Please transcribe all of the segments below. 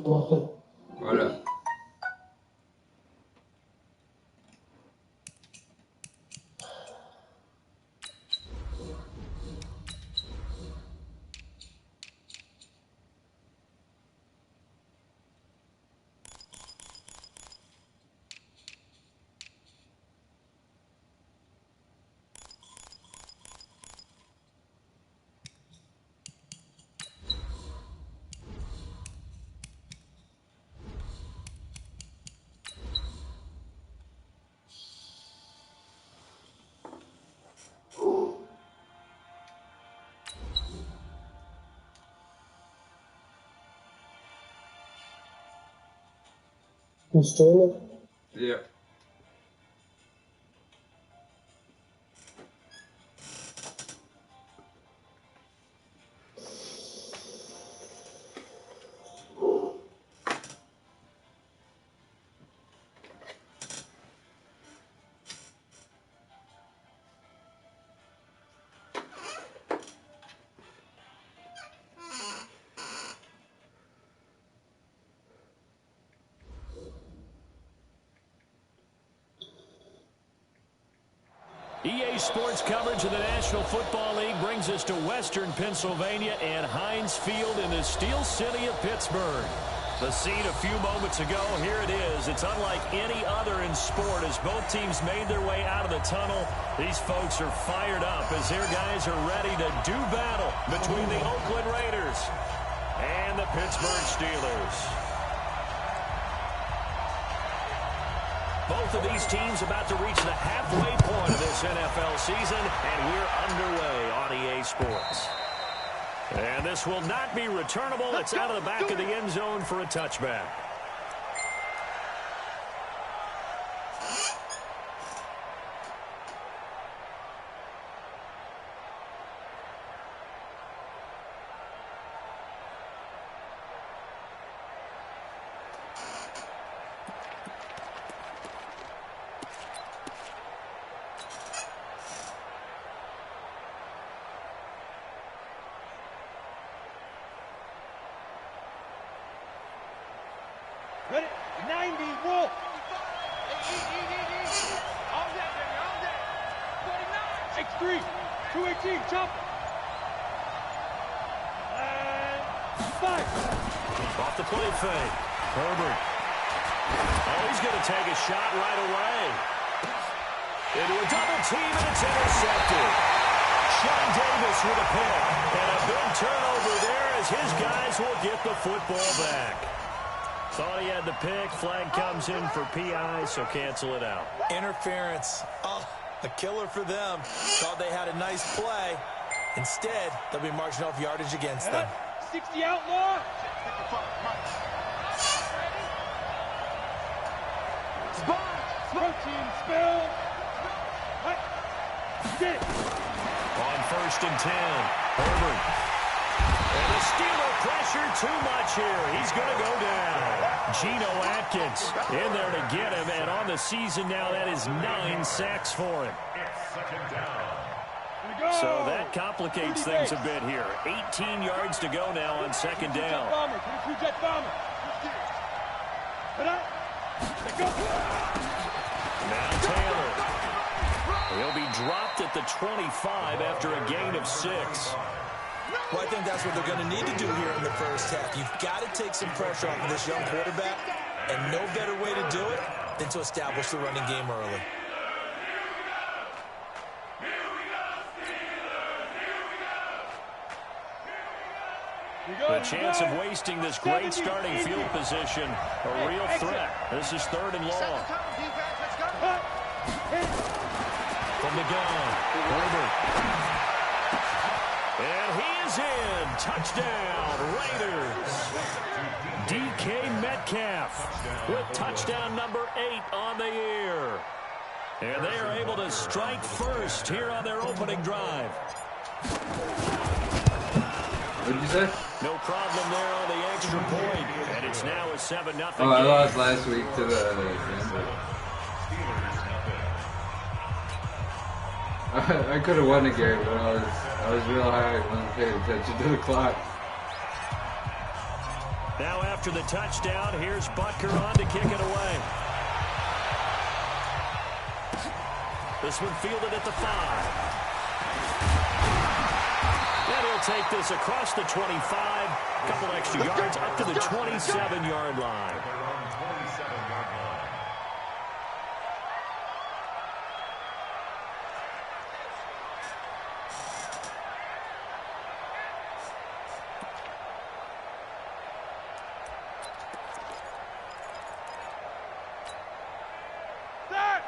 Voilà. You streaming? Yeah. EA Sports coverage of the National Football League brings us to Western Pennsylvania and Heinz Field in the Steel City of Pittsburgh. The scene a few moments ago, here it is. It's unlike any other in sport as both teams made their way out of the tunnel. These folks are fired up as their guys are ready to do battle between the Oakland Raiders and the Pittsburgh Steelers. Both of these teams about to reach the halfway point of this NFL season, and we're underway on EA Sports. And this will not be returnable. It's out of the back of the end zone for a touchback. Ready? 90, roll. All that, baby, all that. 49. X3, 218, jump. And 5. Off the play fake. Herbert. Oh, he's going to take a shot right away. Into a double team, and it's intercepted. Sean Davis with a pick. And a big turnover there as his guys will get the football back. Thought he had the pick. Flag comes in for PI, so cancel it out. Interference. Oh, a killer for them. Thought they had a nice play. Instead, they'll be marching off yardage against them. 60 outlaw. Protein spill. Get it. On 1st and 10. Herbert. And the Steeler pressure too much here. He's going to go down. Geno Atkins in there to get him. And on the season now, that is 9 sacks for him. So that complicates things a bit here. 18 yards to go now on 2nd down. Now Taylor. He'll be dropped at the 25 after a gain of 6. Well, I think that's what they're going to need to do here in the first half. You've got to take some pressure off of this young quarterback, and no better way to do it than to establish the running game early. The chance of wasting this great starting field position, a real threat. This is 3rd and long. From the gun, Herbert. And he is in. Touchdown, Raiders. DK Metcalf with touchdown number 8 on the year. And they are able to strike first here on their opening drive. What did you say? No problem there on the extra point. And it's now a 7-0 game. Oh, I lost last week to the I could have won the game, but I was real high. I wasn't paying attention to the clock. Now after after the touchdown. Here's Butker on to kick it away. This one fielded at the 5. And he'll take this across the 25. A couple extra yards up to the 27-yard line.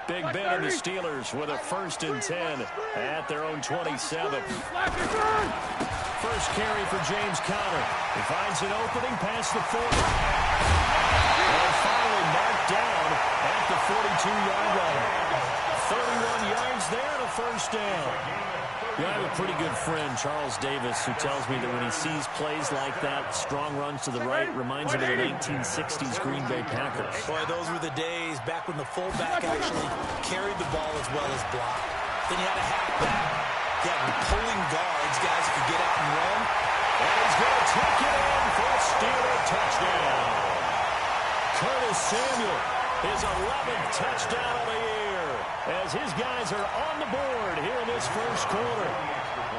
Big Ben and the Steelers with a 1st and 10 at their own 27. First carry for James Conner. He finds an opening past the 40. And finally marked down at the 42-yard line. 31 yards there and a 1st down. Yeah, I have a pretty good friend, Charles Davis, who tells me that when he sees plays like that, strong runs to the right, reminds him of the 1960s Green Bay Packers. Boy, those were the days back when the fullback actually carried the ball as well as blocked. Then you had a halfback. You had pulling guards, guys who could get out and run. And he's going to take it in for a Steeler touchdown. Curtis Samuel, his 11th touchdown of the year, as his guys are on the board here in this first quarter.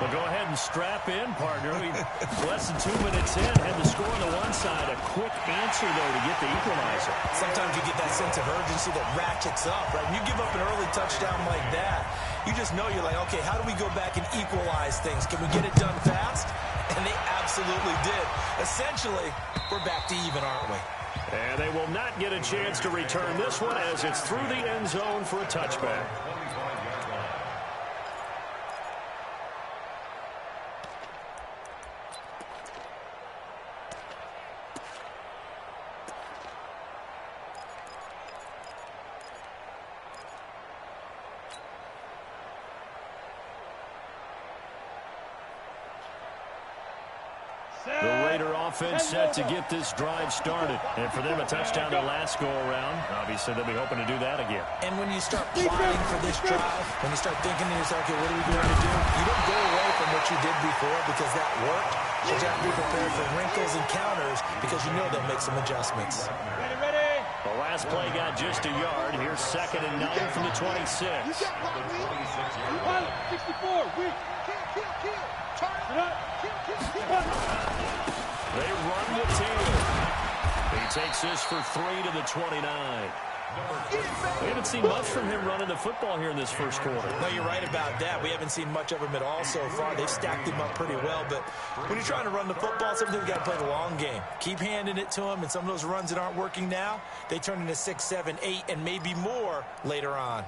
Well, go ahead and strap in, partner. Less than 2 minutes in, had the score on the one side. A quick answer, though, to get the equalizer. Sometimes you get that sense of urgency that ratchets up, right? When you give up an early touchdown like that, you just know you're like, okay, how do we go back and equalize things? Can we get it done fast? And they absolutely did. Essentially, we're back to even, aren't we? And they will not get a chance to return this one as it's through the end zone for a touchback. The Raider offense set to get this drive started. And for them, a touchdown their last go-around. Obviously, they'll be hoping to do that again. And when you start plotting for this drive, when you start thinking to yourself, okay, what are we going to do? You don't go away from what you did before because that worked. You have to be prepared for wrinkles and counters because you know they'll make some adjustments. Ready. The last play got just a yard. Here's 2nd and 9 from the 26. 64. Weak. They run with Taylor. He takes this for 3 to the 29. We haven't seen much from him running the football here in this first quarter. No, you're right about that. We haven't seen much of him at all so far. They've stacked him up pretty well, but when you're trying to run the football, sometimes you got to play the long game. Keep handing it to him, and some of those runs that aren't working now, they turn into 6, 7, 8, and maybe more later on.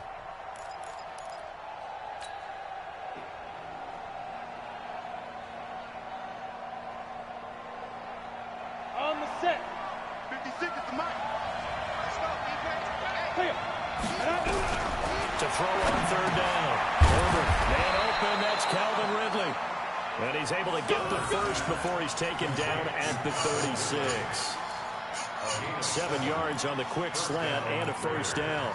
On the set. 56 at the mic. Let's go, clear. To throw on 3rd down. Herbert, man open, that's Calvin Ridley. And he's able to get the first before he's taken down at the 36. 7 yards on the quick slant and a 1st down.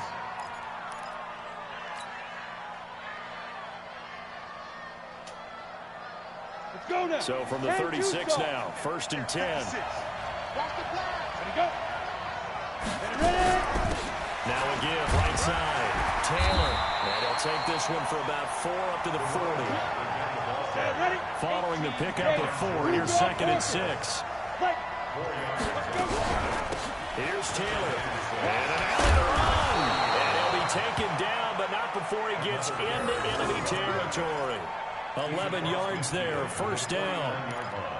Let's go now. So from the 36 now, 1st and 10. Watch the flag. Ready, go. Ready. Now a give, right side. Taylor. And he'll take this one for about 4 up to the 40. Ready. Following the pickup of 4, here's 2nd and 6. Here's Taylor. And an alley to run. And he'll be taken down, but not before he gets into enemy territory. 11 yards there, 1st down.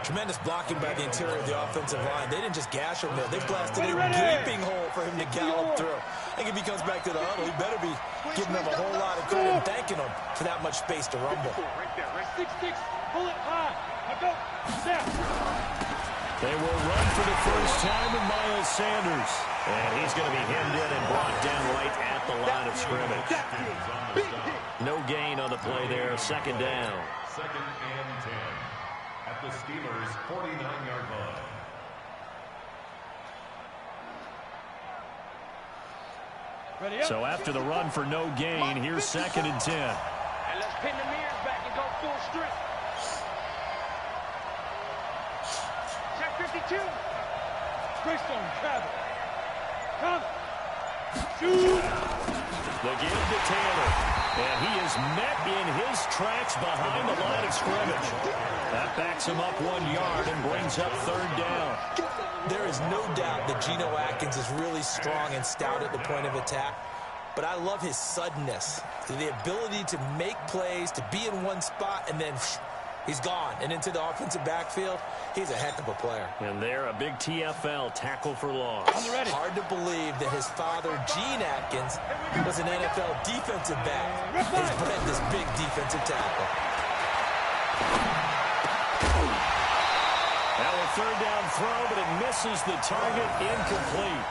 Tremendous blocking by the interior of the offensive line. They didn't just gash him there. They blasted a gaping hole for him to gallop through. I think if he comes back to the huddle, he better be giving them a whole lot of credit and thanking them for that much space to rumble. 6-6. Pull it high. Now go. Snap. They will run for the first time with Miles Sanders. And he's going to be hemmed in and brought down right at the line of scrimmage. No gain on the play there. 2nd down. 2nd and 10 at the Steelers' 49-yard line. Ready up. So after the run for no gain, here's 2nd and 10. And let's pin the mirrors back and go full strength. Check 52. Greystone, travel. Come. Shoot. The give to Taylor. And he is met in his tracks behind the line of scrimmage. That backs him up 1 yard and brings up third down. There is no doubt that Geno Atkins is really strong and stout at the point of attack. But I love his suddenness, the ability to make plays, to be in one spot, and then he's gone. And into the offensive backfield, he's a heck of a player. And there, a big TFL, tackle for loss. Hard to believe that his father, Gene Atkins, was an NFL defensive back. He's bred this big defensive tackle. Now a third down throw, but it misses the target, incomplete.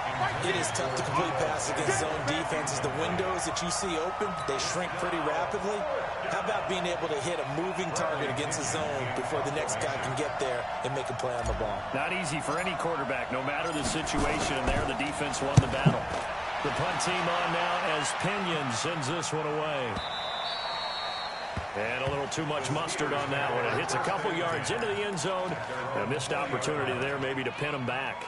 It is tough to complete passes against zone defenses. The windows that you see open, they shrink pretty rapidly. How about being able to hit a moving target against a zone before the next guy can get there and make a play on the ball? Not easy for any quarterback, no matter the situation. And there, the defense won the battle. The punt team on now as Pinion sends this one away. And a little too much mustard on that one. It hits a couple yards into the end zone. A missed opportunity there maybe to pin him back.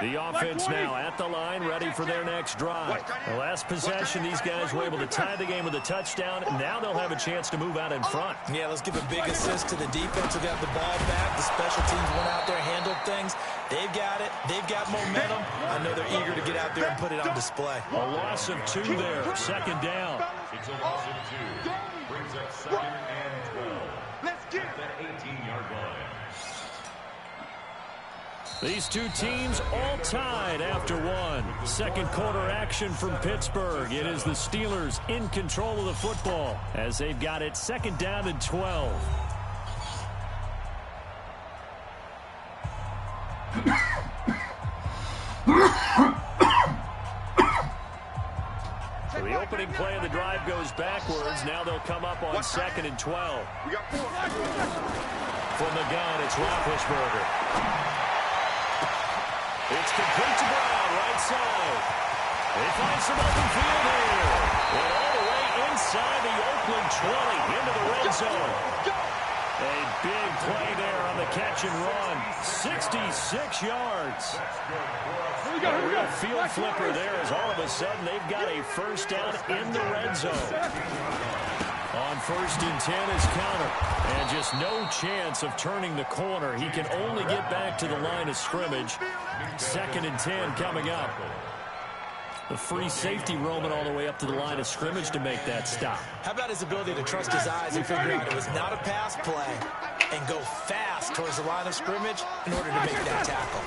The offense now at the line, ready for their next drive. The last possession, these guys were able to tie the game with a touchdown. Now they'll have a chance to move out in front. Yeah, let's give a big assist to the defense who got the ball back. The special teams went out there, handled things. They've got it. They've got momentum. I know they're eager to get out there and put it on display. A loss of 2 there, second down. It's a loss of 2. Brings up 2nd and 12. Let's get At the 18-yard line. These two teams all tied after one. Second quarter action from Pittsburgh. It is the Steelers in control of the football as they've got it 2nd down and 12. So the opening play of the drive goes backwards. Now they'll come up on 2nd and 12. From the gun, it's Roethlisberger. It's complete to Brown, right side. They find some open field here. And all the way inside the Oakland 20 into the red zone. A big play there on the catch and run. 66 yards. A real field flipper there as all of a sudden they've got a first down in the red zone. On 1st and 10 is Counter. And just no chance of turning the corner. He can only get back to the line of scrimmage. 2nd and 10 coming up. The free safety roaming all the way up to the line of scrimmage to make that stop. How about his ability to trust his eyes and figure out it was not a pass play and go fast towards the line of scrimmage in order to make that tackle.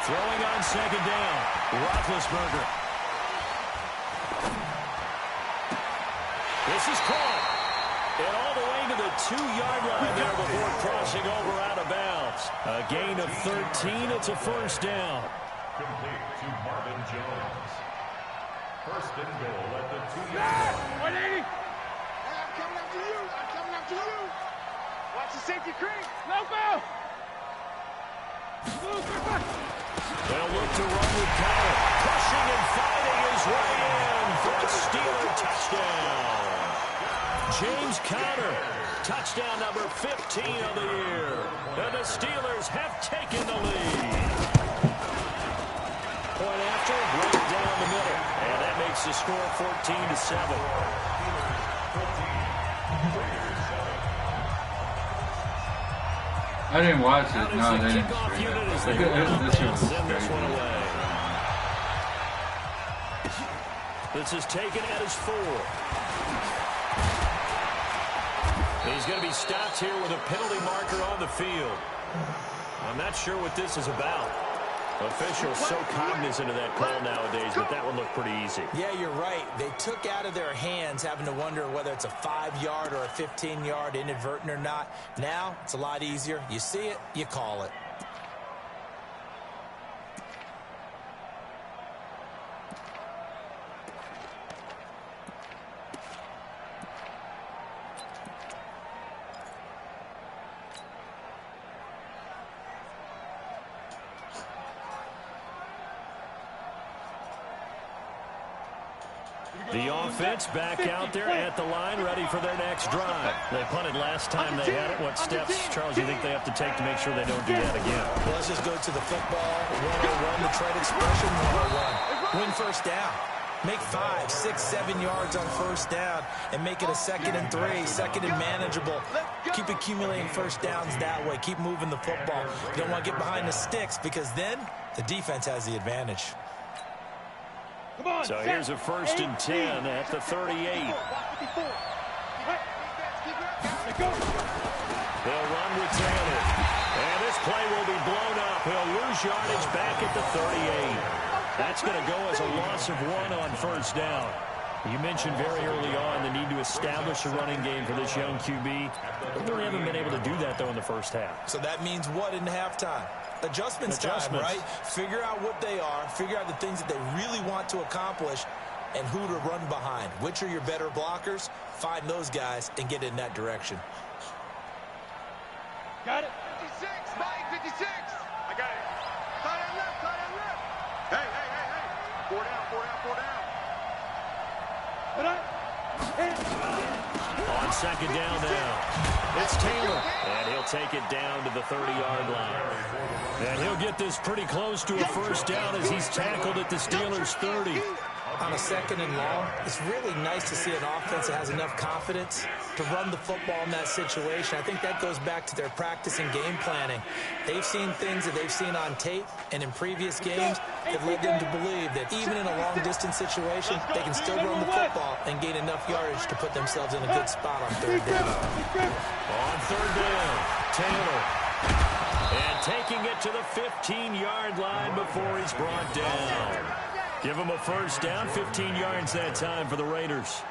Throwing on 2nd down, Roethlisberger. This is caught. And all the way to the 2-yard line there before crossing over out of bounds. A gain of 13. It's a first down. Complete to Marvin Jones. 1st and goal at the 2-yard line. 180. I'm coming after you. I'm coming after you. Watch the safety creep. No foul. They'll look to run with Counter. Pushing and fighting his way in for a Steeler touchdown. James Conner, touchdown number 15 of the year. And the Steelers have taken the lead. Point after, right down the middle. And that makes the score 14-7. I didn't watch it. Out No, is they the didn't kickoff stream unit as they it. go out This and was send this crazy. one away. This is taken at his 4. He's going to be stopped here with a penalty marker on the field. I'm not sure what this is about. Officials so cognizant of that call nowadays, but that one looked pretty easy. Yeah, you're right. They took out of their hands having to wonder whether it's a 5-yard or a 15-yard inadvertent or not. Now, it's a lot easier. You see it, you call it. The offense back out there at the line, ready for their next drive. They punted last time they had it. What steps, Charles, do you think they have to take to make sure they don't do that again? Well, let's just go to the football 101, the trade expression 101. Win first down. Make 5, 6, 7 yards on first down and make it a 2nd and 3, 2nd and manageable. Keep accumulating first downs that way. Keep moving the football. You don't want to get behind the sticks because then the defense has the advantage. So here's a 1st and 10 at the 38. They'll run with Taylor. And this play will be blown up. He'll lose yardage back at the 38. That's going to go as a loss of 1 on first down. You mentioned very early on the need to establish a running game for this young QB. They really haven't been able to do that, though, in the first half. So that means what in halftime? Adjustments time, right? Figure out what they are. Figure out the things that they really want to accomplish and who to run behind. Which are your better blockers? Find those guys and get in that direction. Got it. 56, Mike, 56. I got it. Tight end left, tight end left. Hey. 4 down, 4 down, 4 down. On second down now, it's Taylor. And he'll take it down to the 30-yard line. And he'll get this pretty close to a first down as he's tackled at the Steelers' 30. On a 2nd and long, it's really nice to see an offense that has enough confidence to run the football in that situation. I think that goes back to their practice and game planning. They've seen things that they've seen on tape and in previous games that led them to believe that even in a long-distance situation, they can still run the football and gain enough yardage to put themselves in a good spot on 3rd down. On 3rd down, Taylor. And taking it to the 15-yard line before he's brought down. Give him a first down, 15 yards that time for the Raiders.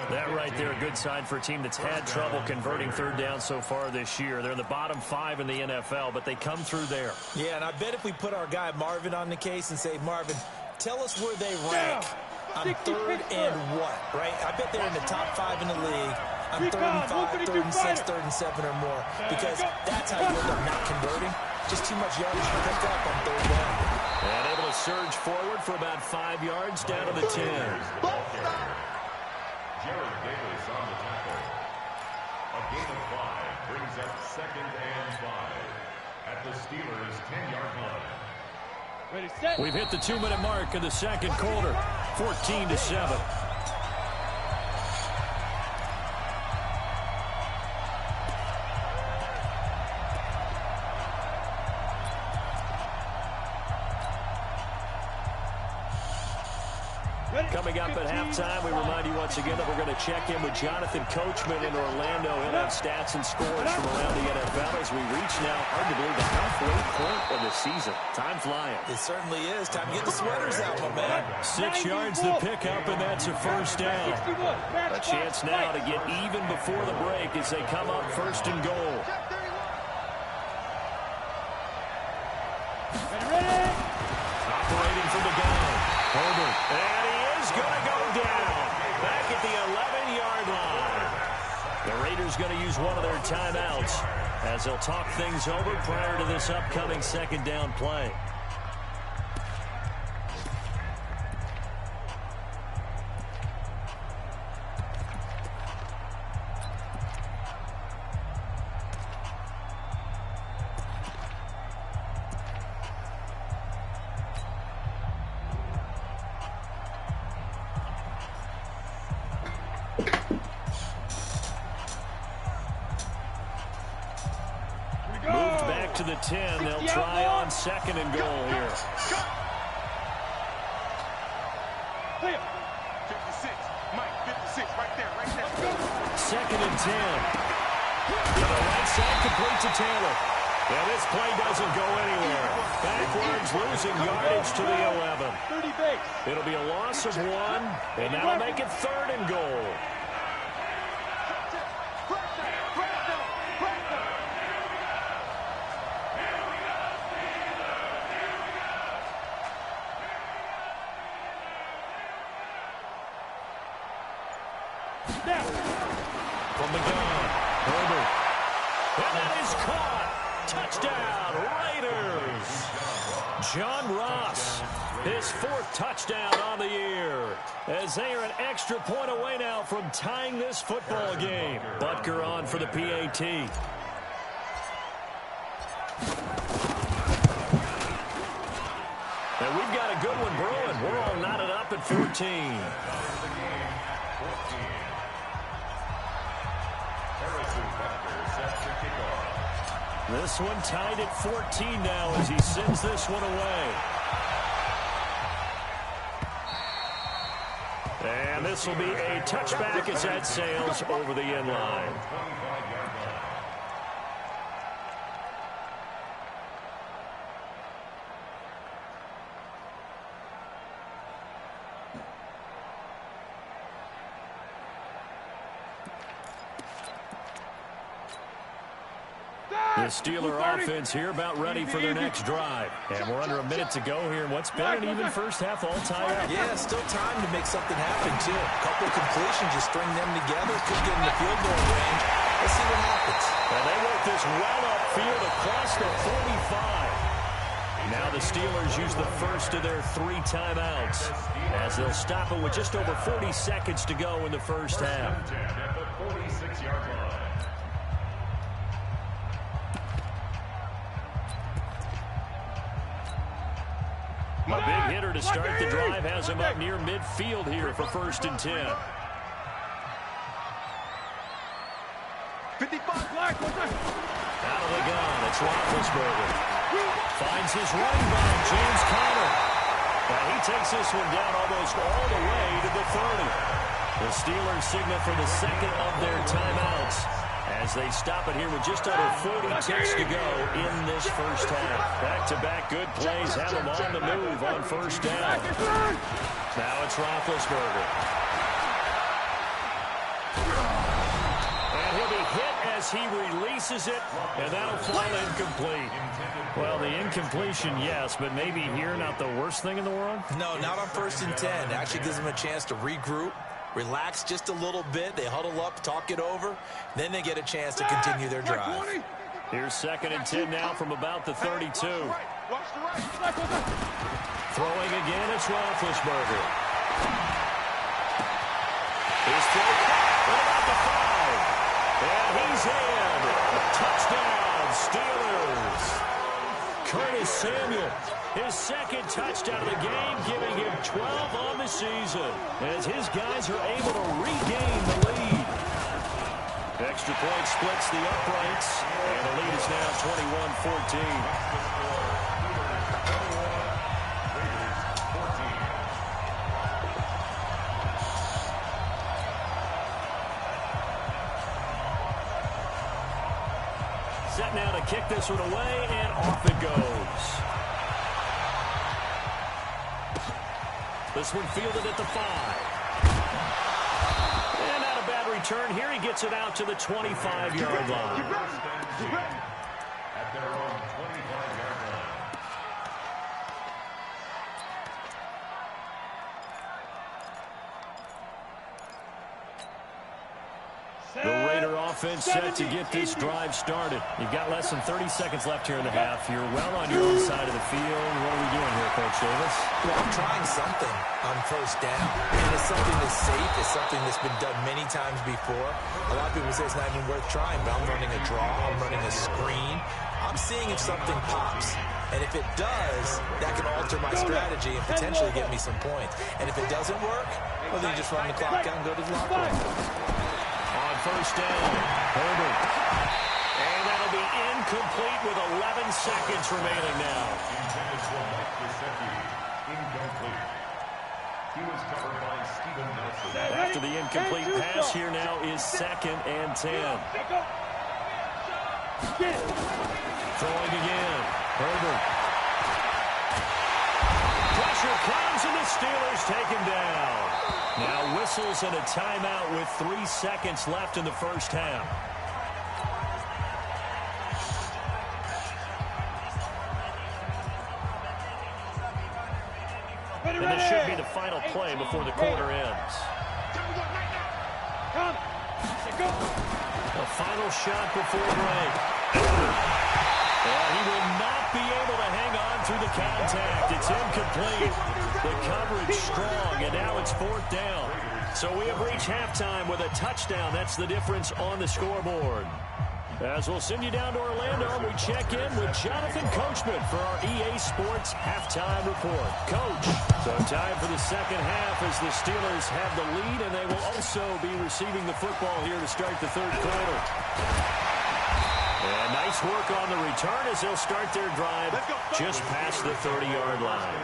That right there, a good sign for a team that's had trouble converting 3rd down so far this year. They're in the bottom 5 in the NFL, but they come through there. Yeah, and I bet if we put our guy Marvin on the case and say, Marvin, tell us where they rank on 3rd and what, right? I bet they're in the top 5 in the league on 3rd and 5, 3rd and 6, 3rd and 7 or more, because that's how you end up not converting. Just too much yardage to pick up on 3rd down. And able to surge forward for about 5 yards down to the 10. Jared Davis on the tackle. A gain of 5 brings up 2nd and 5 at the Steelers' 10-yard line. Ready, set. We've hit the 2-minute mark in the second quarter, 14-7. Coming up at halftime, we remind you once again that we're going to check in with Jonathan Coachman in Orlando. He'll have stats and scores from around the NFL as we reach now arguably the halfway point of the season. Time flying. It certainly is. Time to get the sweaters out, my man. 6 yards to pick up, and that's a first down. A chance now to get even before the break as they come up 1st and goal. Operating from the gun. Herbert. And he is going to go down. Back at the 11-yard line. The Raiders going to use one of their timeouts as they'll talk things over prior to this upcoming 2nd down play. Moved back to the 10. They'll try on 2nd and goal here. 56, Mike, 56, right there, right there. 2nd and 10. To the right side, complete to Taylor. And this play doesn't go anywhere. Backwards, losing yardage to the 11. 30 base. It'll be a loss of 1, and that'll make it 3rd and goal. From the gun, Herbert. And that is caught. Touchdown, Raiders. John Ross, his 4th touchdown on the year, as they are an extra point away now from tying this football game. Butker on for the PAT. And we've got a good one brewing. We're all knotted up at 14. This one tied at 14 now as he sends this one away. And this will be a touchback as that sails over the end line. The Steeler offense here about ready for their next drive. And we're under a minute to go here in what's been an even first half all tied up. Yeah, still time to make something happen, too. A couple of completions, just string them together. Could get in the field goal range. Let's see what happens. And they work this well upfield across the 45. Now the Steelers use the first of their 3 timeouts as they'll stop it with just over 40 seconds to go in the first half. At the 46-yard line. A big hitter to start the drive has him up near midfield here for 1st and 10. 55 black. Out of the gun, it's Roethlisberger. Finds his running back, James Conner. And he takes this one down almost all the way to the 30. The Steelers signal for the second of their timeouts as they stop it here with just under 40 ticks to go in this first half. Back-to-back good plays have them on the move on first down. Now it's Roethlisberger. And he'll be hit as he releases it, and that'll fall incomplete. Well, the incompletion, yes, but maybe here not the worst thing in the world? No, not on 1st and 10. It actually gives them a chance to regroup, relax just a little bit. They huddle up, talk it over. Then they get a chance to continue their drive. Here's 2nd and 10 now from about the 32. Throwing again, it's Roethlisberger. His throw caught about the 5. And he's in. Touchdown, Steelers. Curtis Samuel, his 2nd touchdown of the game, giving him 12 on the season as his guys are able to regain the lead. Extra point splits the uprights, and the lead is now 21-14. Set now to kick this one away, and off it goes. This one fielded at the 5. And not a bad return here. He gets it out to the 25-yard line. At their own 25-yard line. The Raider offense set to get this drive started. You've got less than 30 seconds left here in the half. You're well on your own side of the field. What are we doing here, Coach Davis? Well, I'm trying something on 1st down. And it's something that's safe. It's something that's been done many times before. A lot of people say it's not even worth trying, but I'm running a draw. I'm running a screen. I'm seeing if something pops. And if it does, that can alter my strategy and potentially get me some points. And if it doesn't work, well, then you just run the clock out and go to the locker room. On 1st down, Herbert. And that'll be incomplete with 11 seconds remaining now. Intended for Mike Gesicki. Incomplete. He was covered by Steven Nelson. After the incomplete pass, here now is 2nd and 10. Throwing again. Herbert. Pressure comes, and the Steelers take him down. Now whistles and a timeout with 3 seconds left in the first half. And this should be the final play before the quarter ends. A final shot before break. And he will not be able to hang on through the contact. It's incomplete. The coverage strong, and now it's 4th down. So we have reached halftime with a touchdown. That's the difference on the scoreboard. As we'll send you down to Orlando, we check in with Jonathan Coachman for our EA Sports Halftime Report. Coach, so time for the second half as the Steelers have the lead, and they will also be receiving the football here to start the 3rd quarter. And nice work on the return as they'll start their drive just past the 30-yard line.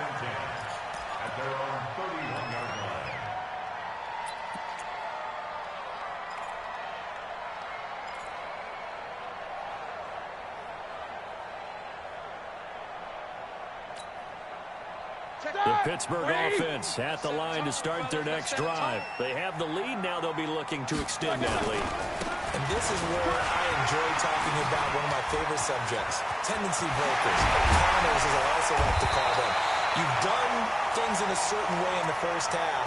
At their own 31-yard line. The Pittsburgh offense at the line to start their next drive. They have the lead. Now they'll be looking to extend that lead. And this is where I enjoy talking about one of my favorite subjects, tendency breakers, or counters as I also like to call them. You've done things in a certain way in the first half,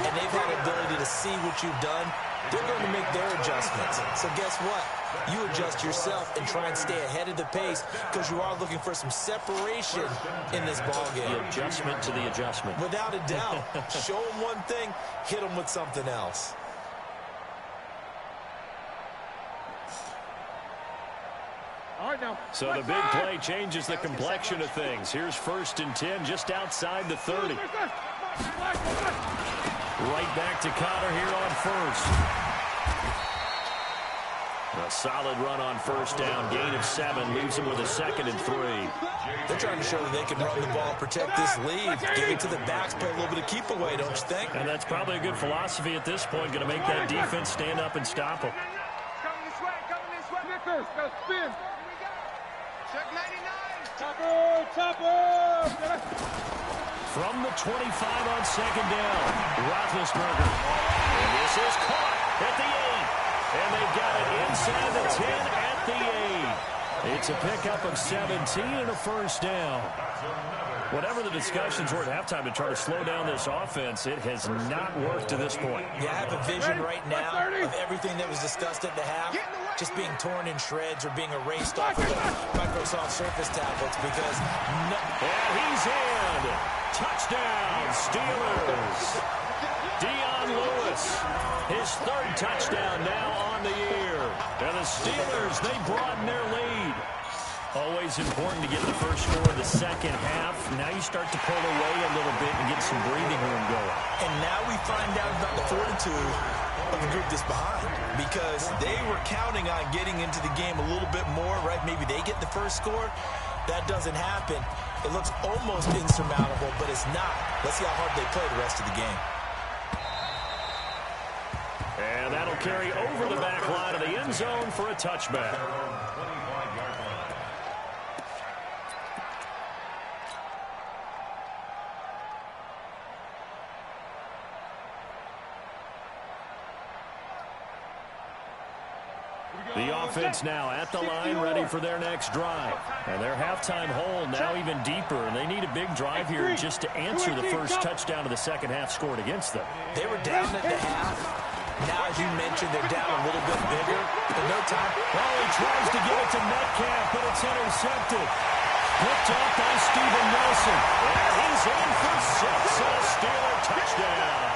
and they've had the ability to see what you've done. They're going to make their adjustments. So guess what? You adjust yourself and try and stay ahead of the pace because you are looking for some separation in this ballgame. The adjustment to the adjustment. Without a doubt. Show them one thing, hit them with something else. So the big play changes the complexion of things. Here's 1st and 10 just outside the 30. Right back to Connor here on 1st. A solid run on 1st down. Gain of 7 leaves them with a 2nd and 3. They're trying to show that they can run the ball, protect this lead, give it to the backs, play a little bit of keep away, don't you think? And that's probably a good philosophy at this point. Going to make that defense stand up and stop them. Coming this way, coming this way. Snickers, go spin. Check 99. Chopper. From the 25 on 2nd down, Roethlisberger. And this is caught at the 8. And they've got it inside the 10 at the 8. It's a pickup of 17 and a 1st down. Whatever the discussions were at halftime to try to slow down this offense, it has not worked to this point. Yeah, I have a vision right now of everything that was discussed at the half just being torn in shreds or being erased off of the Microsoft Surface tablets because... And he's in. Touchdown, Steelers. Dion Lewis, his 3rd touchdown now on the year. And the Steelers, they broaden their lead. Always important to get the first score of the second half. Now you start to pull away a little bit and get some breathing room going. And now we find out about the fortitude of the group that's behind because they were counting on getting into the game a little bit more, right? Maybe they get the first score. That doesn't happen. It looks almost insurmountable, but it's not. Let's see how hard they play the rest of the game. And that'll carry over the back line of the end zone for a touchback. The offense now at the line, ready for their next drive. And their halftime hole now even deeper, and they need a big drive here just to answer the first touchdown of the second half scored against them. They were down at the half. Now, as you mentioned, they're down a little bit bigger. In no time. Oh, he tries to give it to Metcalf, but it's intercepted. Picked off by Steven Nelson. And he's in for 6, a Steeler touchdown.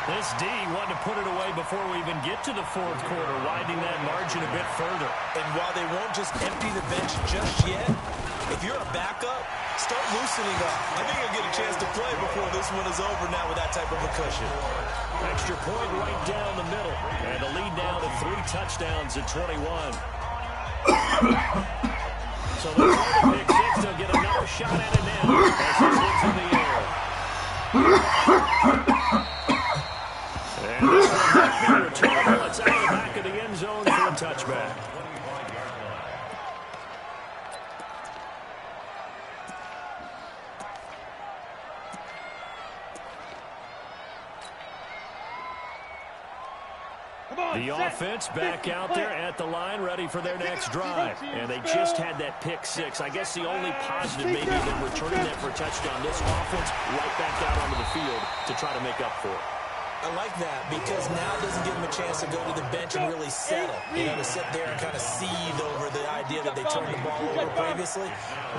This D wanted to put it away before we even get to the 4th quarter, widening that margin a bit further. And while they won't just empty the bench just yet, if you're a backup, start loosening up. I think you'll get a chance to play before this one is over now with that type of a cushion. Extra point right down the middle. And the lead down to 3 touchdowns at 21. So they'll try to pick 6. They'll get another shot at it now as this one's in the air. And this one might be returnable. It's out of the back of the end zone for a touchback. The offense back out there at the line, ready for their next drive. And they just had that pick 6. I guess the only positive maybe than returning that for a touchdown. This offense right back out onto the field to try to make up for it. I like that because now it doesn't give him a chance to go to the bench and really settle. You know, to sit there and kind of seethe over the idea that they turned the ball over previously.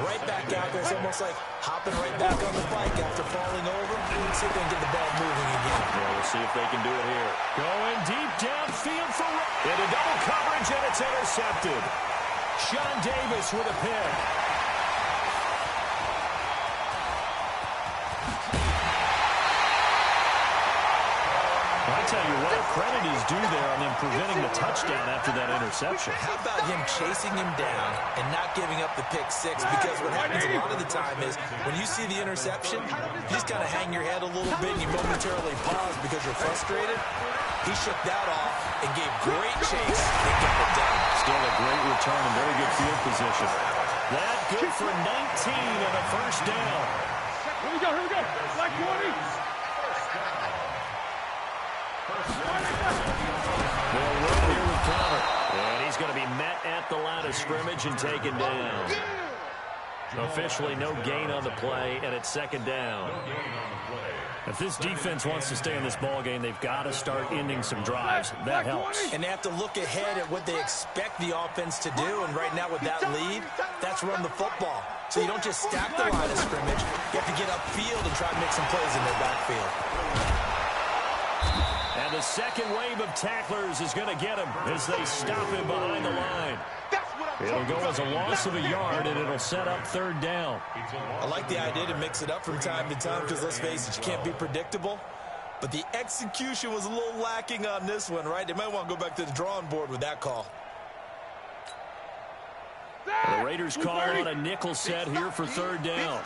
Right back out there. It's almost like hopping right back on the bike after falling over. See if they can get the ball moving again. Yeah, we'll see if they can do it here. Going deep downfield for into double coverage, and it's intercepted. Sean Davis with a pick. I tell you what, credit is due there on them preventing the touchdown after that interception. How about him chasing him down and not giving up the pick six? Because what happens a lot of the time is when you see the interception, you just kind of hang your head a little bit and you momentarily pause because you're frustrated. He shook that off and gave great chase and got it done. Still a great return and very good field position. That good for 19 and a first down. Here we go, here we go. Black 20. They'll run here with cover. And he's going to be met at the line of scrimmage and taken down. Officially no gain on the play, and it's second down. If this defense wants to stay in this ball game, they've got to start ending some drives. That helps. And they have to look ahead at what they expect the offense to do. And right now with that lead, that's run the football. So you don't just stack the line of scrimmage. You have to get upfield and try to make some plays in their backfield. And the second wave of tacklers is going to get him as they stop him behind the line. It'll go as a loss of a yard, and it'll set up third down. I like the idea to mix it up from time to time because, let's face it, you can't be predictable. But the execution was a little lacking on this one, right? They might want to go back to the drawing board with that call. The Raiders call on a nickel set here for third down.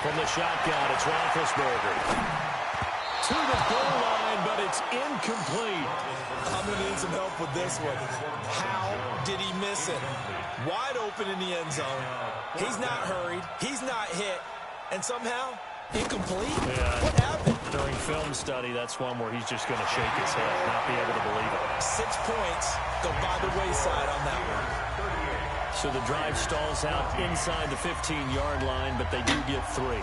From the shotgun, it's Roethlisberger. To the goal line, but it's incomplete. I'm going to need some help with this one. How did he miss it? Wide open in the end zone. He's not hurried. He's not hit. And somehow, incomplete? Yeah. What happened? During film study, that's one where he's just going to shake his head, not be able to believe it. 6 points go by the wayside on that one. So the drive stalls out inside the 15-yard line, but they do get 3.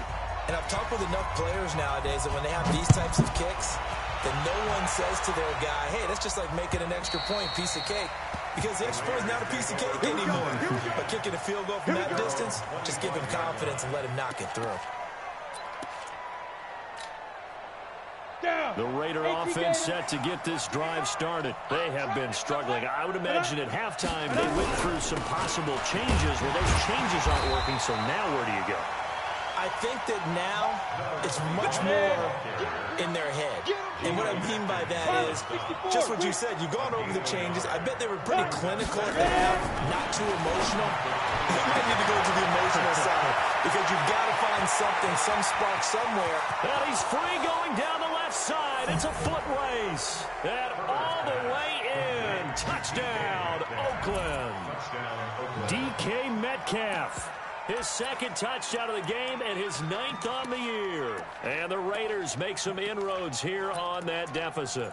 And I've talked with enough players nowadays that when they have these types of kicks, that no one says to their guy, hey, that's just like making an extra point, piece of cake. Because the extra point is not a piece of cake anymore. But kicking a field goal from that distance, just give him confidence and let him knock it through. The Raider offense set to get this drive started. They have been struggling. I would imagine at halftime they went through some possible changes. Well, those changes aren't working, so now where do you go? I think that now it's much more in their head. And what I mean by that is just what you said. You've gone over the changes. I bet they were pretty clinical at the half, not too emotional. You might need to go to the emotional side because you've got to find something, some spark somewhere. And he's free going down the left side. It's a foot race. And all the way in. Touchdown, Oakland. DK Metcalf. His second touchdown of the game and his 9th on the year. And the Raiders make some inroads here on that deficit.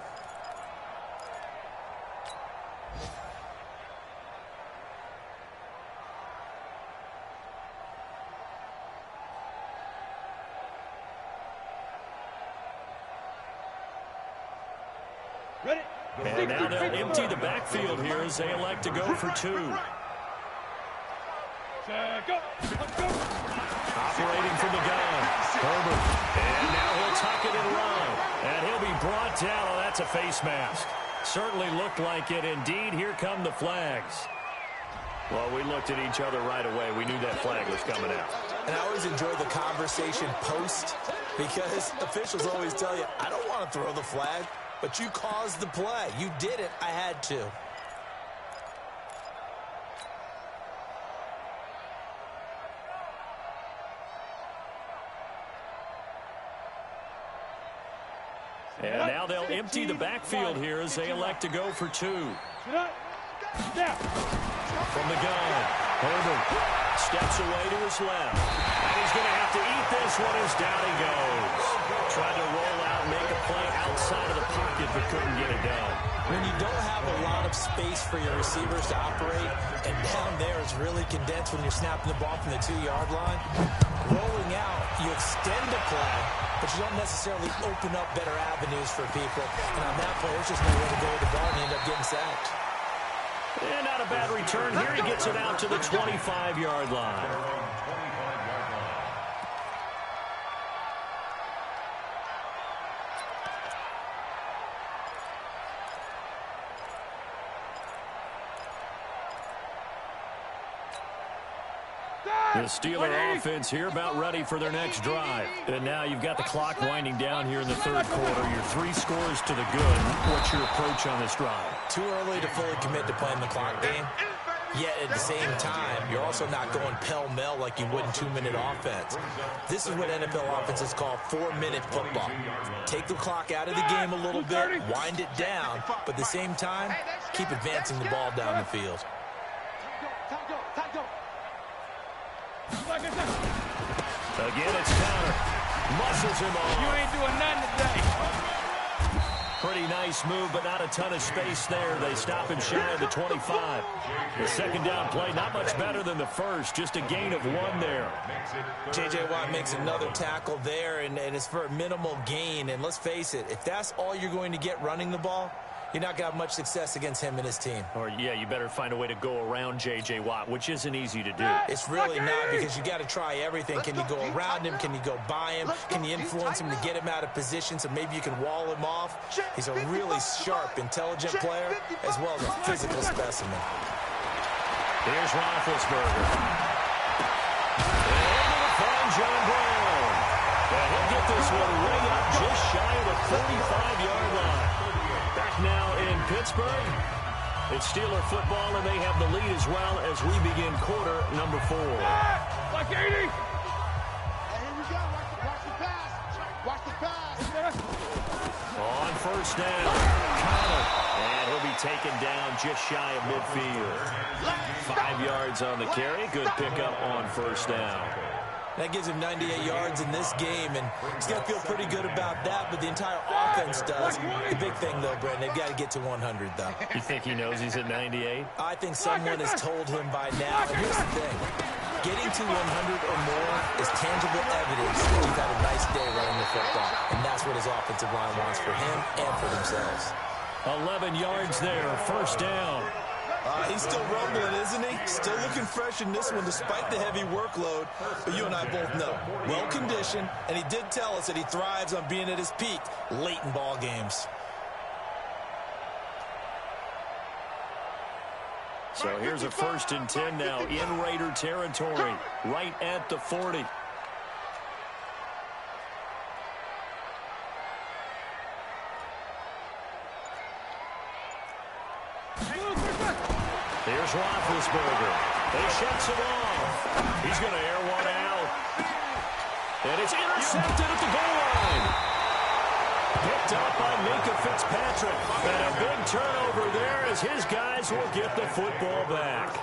And now they'll empty the backfield here as they elect to go for 2. Operating from the gun, Herbert. And now he'll tuck it and run. And he'll be brought down. Oh, that's a face mask. Certainly looked like it. Indeed, here come the flags. Well, we looked at each other right away. We knew that flag was coming out. And I always enjoy the conversation post because officials always tell you, I don't want to throw the flag, but you caused the play. You did it. I had to. And now they'll empty the backfield here as they elect to go for 2. From the gun, Herbert Steps away to his left. And he's going to have to eat this one as down he goes. Tried to roll out, make a play outside of the pocket, but couldn't get it done. When you don't have a lot of space for your receivers to operate, and down there it's really condensed when you're snapping the ball from the 2-yard line, rolling out, you extend the play, but you don't necessarily open up better avenues for people. And on that play, there's just no way to go with the ball, and you end up getting sacked. And not a bad return here. He gets it out to the 25-yard line. The Steeler offense here about ready for their next drive. And now you've got the clock winding down here in the third quarter. Your 3 scores to the good. What's your approach on this drive? Too early to fully commit to playing the clock game. Yet at the same time, you're also not going pell-mell like you would in 2-minute offense. This is what NFL offenses call 4-minute football. Take the clock out of the game a little bit, wind it down, but at the same time, keep advancing the ball down the field. Again, it's Connor. Muscles him off. You ain't doing nothing today. Pretty nice move, but not a ton of space there. They stop him shy of the 25. The second down play, not much better than the first. Just a gain of 1 there. J.J. Watt makes another tackle there, and it's for a minimal gain. And let's face it, if that's all you're going to get running the ball, you're not going to have much success against him and his team. Or, yeah, you better find a way to go around J.J. Watt, which isn't easy to do. It's really not, because you got to try everything. Can you go around him? Can you go by him? Can you influence him to get him out of position so maybe you can wall him off? He's a really sharp, intelligent player as well as a physical specimen. Here's Roethlisberger. And able to find John Brown. And he'll get this one way up just shy of the 45-yard line. Back now in Pittsburgh. It's Steeler football, and they have the lead as well as we begin quarter number 4. Like 80. Hey, here we go. Watch the pass. Watch the pass. On first down, Connor. And he'll be taken down just shy of midfield. 5 yards on the carry. Good pickup on first down. That gives him 98 yards in this game, and he's got to feel pretty good about that, but the entire offense does. The big thing, though, Brent, they've got to get to 100, though. You think he knows he's at 98? I think someone has told him by now. And here's the thing. Getting to 100 or more is tangible evidence that you've had a nice day running the football, and that's what his offensive line wants for him and for themselves. 11 yards there, first down. He's still rumbling, isn't he? Still looking fresh in this one despite the heavy workload. But you and I both know, well-conditioned, and he did tell us that he thrives on being at his peak late in ball games. So here's a 1st and 10 now in Raider territory, right at the 40. Here's Roethlisberger. He shuts it off. He's going to air one out. And it's intercepted at the goal line. Picked up by Minka Fitzpatrick. And a big turnover there as his guys will get the football back.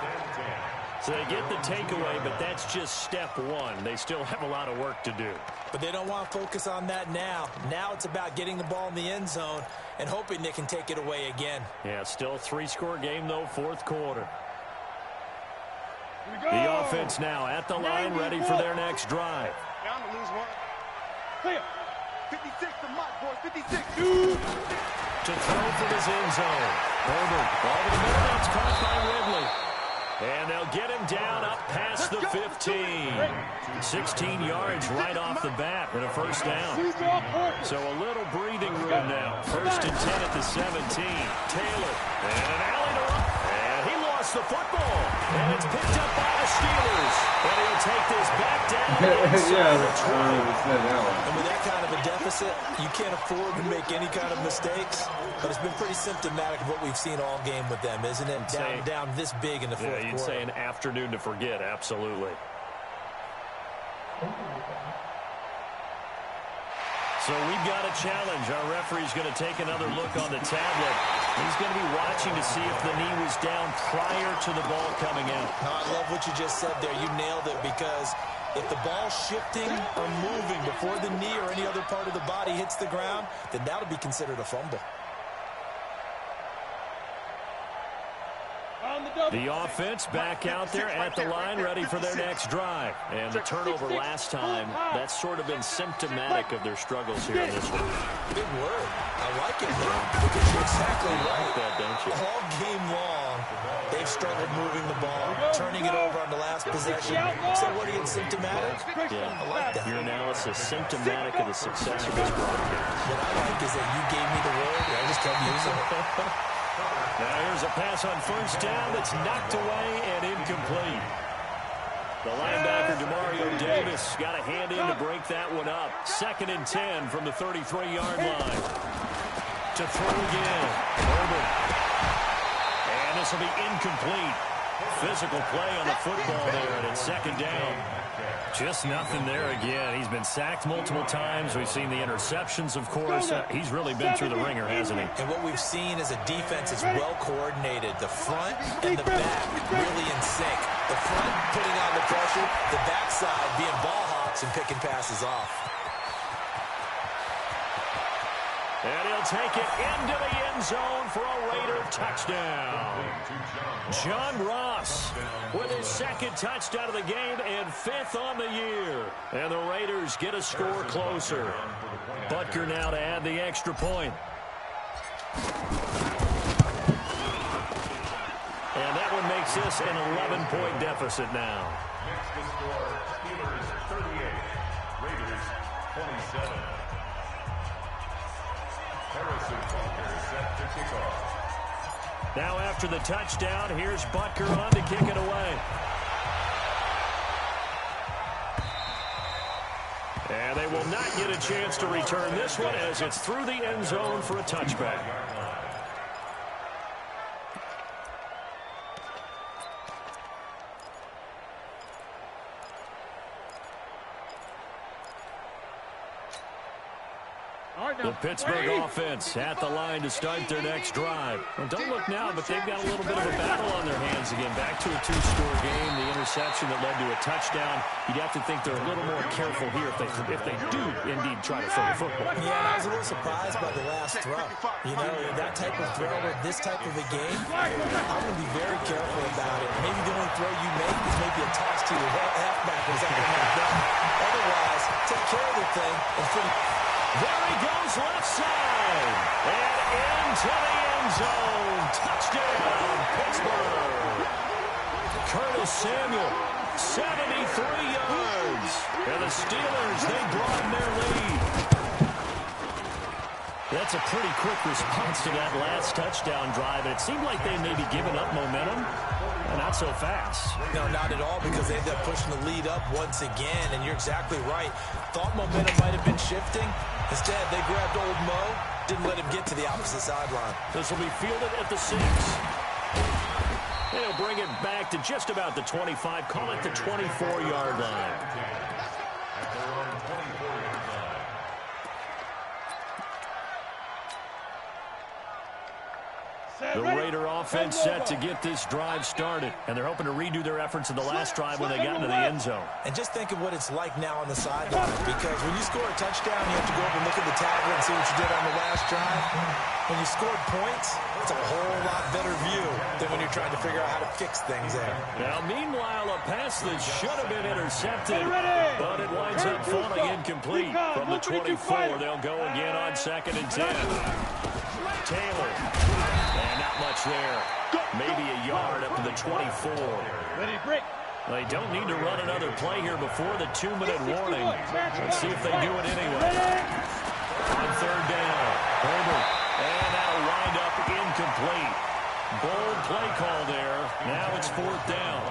So they get the takeaway, but that's just step 1. They still have a lot of work to do. But they don't want to focus on that now. Now it's about getting the ball in the end zone and hoping they can take it away again. Yeah, still a 3-score game, though, 4th quarter. The offense now at the line, ready for their next drive. Down to lose one. Clear. 56 to Mott, boys. 56. To throw for his end zone. Herbert, ball to the middle. That's caught by Ridley. And they'll get him down up past the 15. 16 yards right off the bat and a first down. So a little breathing room now. 1st and 10 at the 17. Taylor. And an alley to run. And he lost the football. And it's picked up by the Steelers. And he'll take this back down. And with that kind of a deficit, you can't afford to make any kind of mistakes. But it's been pretty symptomatic of what we've seen all game with them, isn't it? Down this big in the fourth quarter. You'd say an afternoon to forget, absolutely. So we've got a challenge. Our referee's going to take another look on the tablet. He's going to be watching to see if the knee was down prior to the ball coming out. No, I love what you just said there. You nailed it, because if the ball's shifting or moving before the knee or any other part of the body hits the ground, then that would be considered a fumble. The offense back out there at the line, ready for their next drive. And the turnover last time, that's sort of been symptomatic of their struggles here in this one. Big word. I like it, because you're exactly right. You like that, don't you? All game long, they've struggled moving the ball, turning it over on the last possession. So what are you, symptomatic? Yeah, I like that. Your analysis symptomatic of the success of this broadcast. What I like is that you gave me the word, and I just kept using it. Now here's a pass on first down that's knocked away and incomplete. The linebacker, DeMario Davis, got a hand in to break that one up. 2nd and 10 from the 33-yard line. To throw again. Herbert. And this will be incomplete. Physical play on the football there, and it's 2nd down. Just nothing there again. He's been sacked multiple times. We've seen the interceptions, of course. He's really been through the ringer, hasn't he? And what we've seen is a defense is well coordinated. The front and the back really in sync. The front putting on the pressure, the backside being ball hawks and picking passes off. And he'll take it into the end zone for a Raider touchdown. John Ross with his 2nd touchdown of the game and 5th on the year. And the Raiders get a score closer. Butker now to add the extra point. And that one makes this an 11-point deficit now. Next to score, Steelers 38, Raiders 27. Harrison Butker set to kick off. Now after the touchdown, here's Butker on to kick it away. And they will not get a chance to return this one as it's through the end zone for a touchback. The Pittsburgh offense at the line to start their next drive. Well, don't look now, but they've got a little bit of a battle on their hands again. Back to a 2-score game. The interception that led to a touchdown. You'd have to think they're a little more careful here if they do indeed try to throw the football. Yeah, and I was a little surprised by the last throw. You know, that type of throw or this type of a game, I'm going to be very careful about it. Maybe the only throw you make is maybe a toss to your halfback or something like that. Otherwise, take care of the thing and finish. There he goes left side. And into the end zone. Touchdown, Pittsburgh. Curtis Samuel, 73 yards. And the Steelers, they broaden their lead. That's a pretty quick response to that last touchdown drive. And it seemed like they may be giving up momentum. Not so fast. No, not at all, because they ended up pushing the lead up once again, and you're exactly right. Thought momentum might have been shifting. Instead, they grabbed old Mo, didn't let him get to the opposite sideline. This will be fielded at the 6. They'll bring it back to just about the 25, call it the 24-yard line. At their own 24-yard line. The Raider offense set to get this drive started, and they're hoping to redo their efforts in the last drive when they got into the end zone. And just think of what it's like now on the sideline, because when you score a touchdown, you have to go over and look at the tablet and see what you did on the last drive. When you scored points, it's a whole lot better view than when you're trying to figure out how to fix things there. Now, meanwhile, a pass that should have been intercepted, but it winds up falling incomplete. From the 24, they'll go again on 2nd and 10. Taylor. And not much there. Maybe a yard up to the 24. They don't need to run another play here before the 2-minute warning. Let's see if they do it anyway. On 3rd down, Herbert. And that'll wind up incomplete. Bold play call there. Now it's 4th down.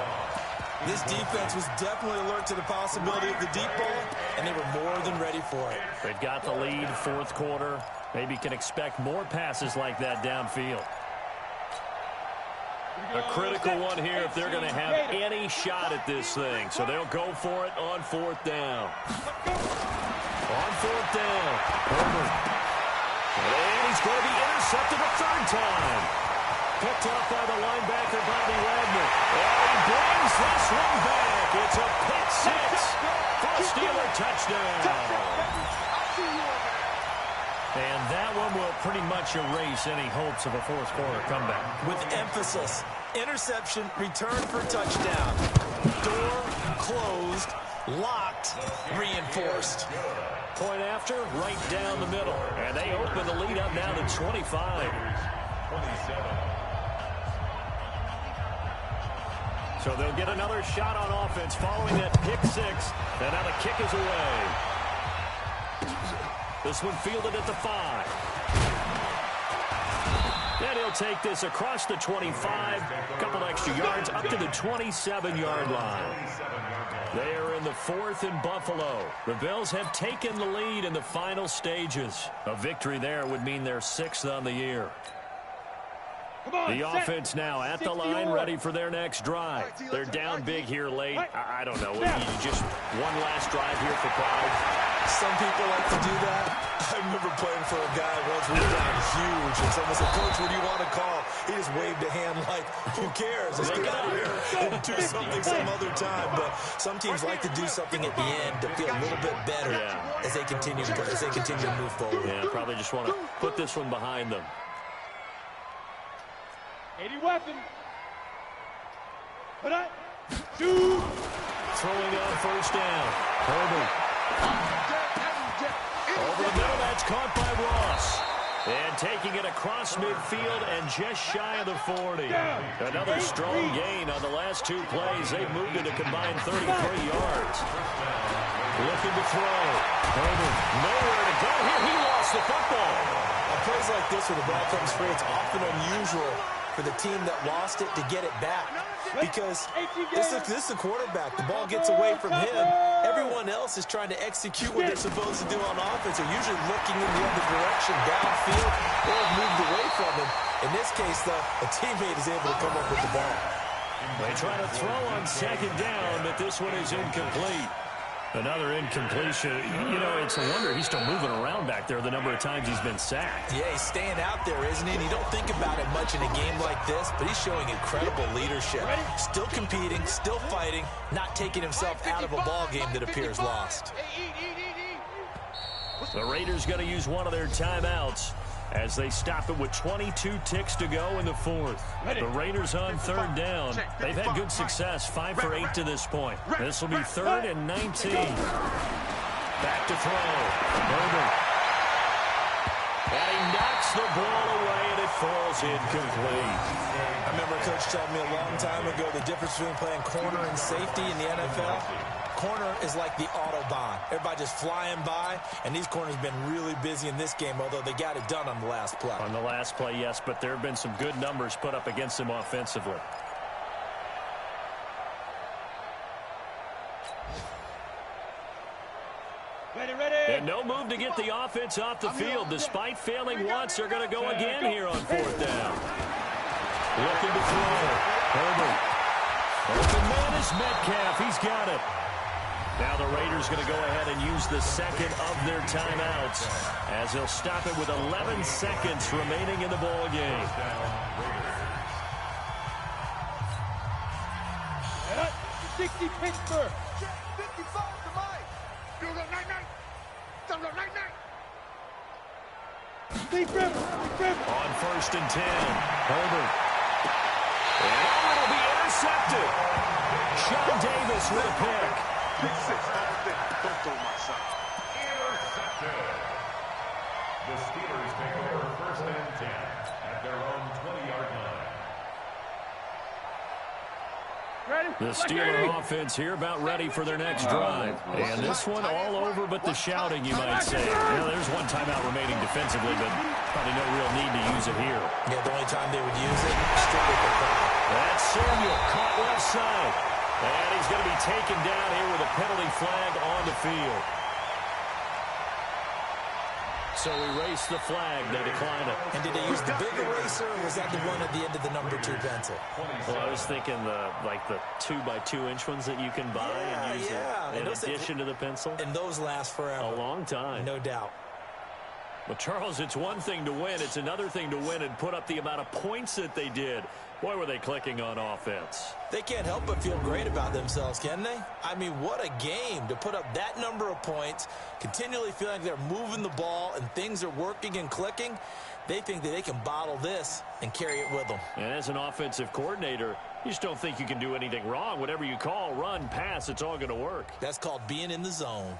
This defense was definitely alert to the possibility of the deep ball, and they were more than ready for it. They've got the lead, 4th quarter. Maybe can expect more passes like that downfield. A critical one here if they're going to have any shot at this thing. So they'll go for it on 4th down. On fourth down, Herbert. And he's going to be intercepted a third time. Picked up by the linebacker, Bobby Wagner. And he brings this one back. It's a pick six for a Steeler touchdown. And that one will pretty much erase any hopes of a fourth quarter comeback. With emphasis, interception, return for touchdown. Door closed, locked, reinforced. Point after, right down the middle. And they open the lead up now to 25. 27. So they'll get another shot on offense following that pick six. And now the kick is away. This one fielded at the 5. And he'll take this across the 25. A couple extra yards up to the 27-yard line. They are in the 4th in Buffalo. The Bills have taken the lead in the final stages. A victory there would mean their 6th on the year. The offense now at the line, ready for their next drive. They're down big here late. I don't know. Just one last drive here for pride. Some people like to do that. I remember playing for a guy once we were down huge, and someone said, "Coach, what do you want to call?" He just waved a hand like, "Who cares? Let's get out of here and do something some other time." But some teams like to do something at the end to feel a little bit better as they continue to move forward. Yeah, probably just want to put this one behind them. 80 weapon. Put up. Shoot. Throwing on first down. Herbert. Over the middle, that's caught by Ross. And taking it across midfield and just shy of the 40. Another strong gain on the last 2 plays. They've moved it a combined 33 yards. Looking to throw. Herbert, nowhere to go here. He lost the football. On plays like this where the ball comes free, it's often unusual for the team that lost it to get it back. Because this is the quarterback. The ball gets away from him. Everyone else is trying to execute what they're supposed to do on offense. They're usually looking in the other direction, downfield, or moved away from him. In this case, though, a teammate is able to come up with the ball. They try to throw on second down, but this one is incomplete. Another incompletion. You know, it's a wonder he's still moving around back there the number of times he's been sacked. Yeah, he's staying out there, isn't he? And you don't think about it much in a game like this, but he's showing incredible leadership. Still competing, still fighting, not taking himself out of a ball game that appears lost. The Raiders going to use one of their timeouts as they stop it with 22 ticks to go in the 4th. The Raiders on third down. They've had good success, 5 for 8 to this point. This will be 3rd and 19. Back to throw. Herbert. And he knocks the ball away, and it falls incomplete. I remember Coach telling me a long time ago the difference between playing corner and safety in the NFL. Corner is like the Autobahn. Everybody just flying by, and these corners have been really busy in this game, although they got it done on the last play. On the last play, yes, but there have been some good numbers put up against them offensively. Ready. And no move to get the offense off the field. Despite failing once, they're going to go again here on 4th down. Looking to throw. Herbert. Open man is Metcalf. He's got it. Now the Raiders going to go ahead and use the second of their timeouts as they'll stop it with 11 seconds remaining in the ball game. 60 Pittsburgh. 55 to Mike. Field goal, 9-9. Field goal, 9-9. Deep river. On 1st and 10, Herbert. And it'll be intercepted. Sean Davis with a pick. Pick 6. Don't throw my son. Intercepted. The Steelers take over 1st and 10 at their own 20-yard line. The Steeler offense here about ready for their next drive. And this one all over but the shouting, you might say. Well, there's one timeout remaining defensively, but probably no real need to use it here. Yeah, the only time they would use it, strictly for crowd. That's Samuel, caught left side. And he's going to be taken down here with a penalty flag on the field. So we raised the flag. They decline it. And did they use the big eraser, or was that the one at the end of the number 2 pencil? Well, I was thinking the 2x2-inch ones that you can buy and use in addition to the pencil. And those last forever. A long time. No doubt. But, Charles, it's one thing to win. It's another thing to win and put up the amount of points that they did. Boy, were they clicking on offense. They can't help but feel great about themselves, can they? I mean, what a game to put up that number of points, continually feeling like they're moving the ball and things are working and clicking. They think that they can bottle this and carry it with them. And as an offensive coordinator, you just don't think you can do anything wrong. Whatever you call, run, pass, it's all going to work. That's called being in the zone.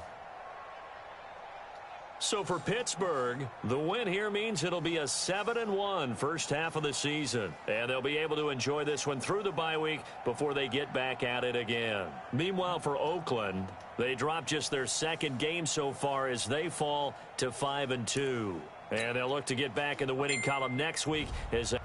So for Pittsburgh, the win here means it'll be a 7-1 first half of the season. And they'll be able to enjoy this one through the bye week before they get back at it again. Meanwhile, for Oakland, they dropped just their second game so far as they fall to 5-2. And they'll look to get back in the winning column next week as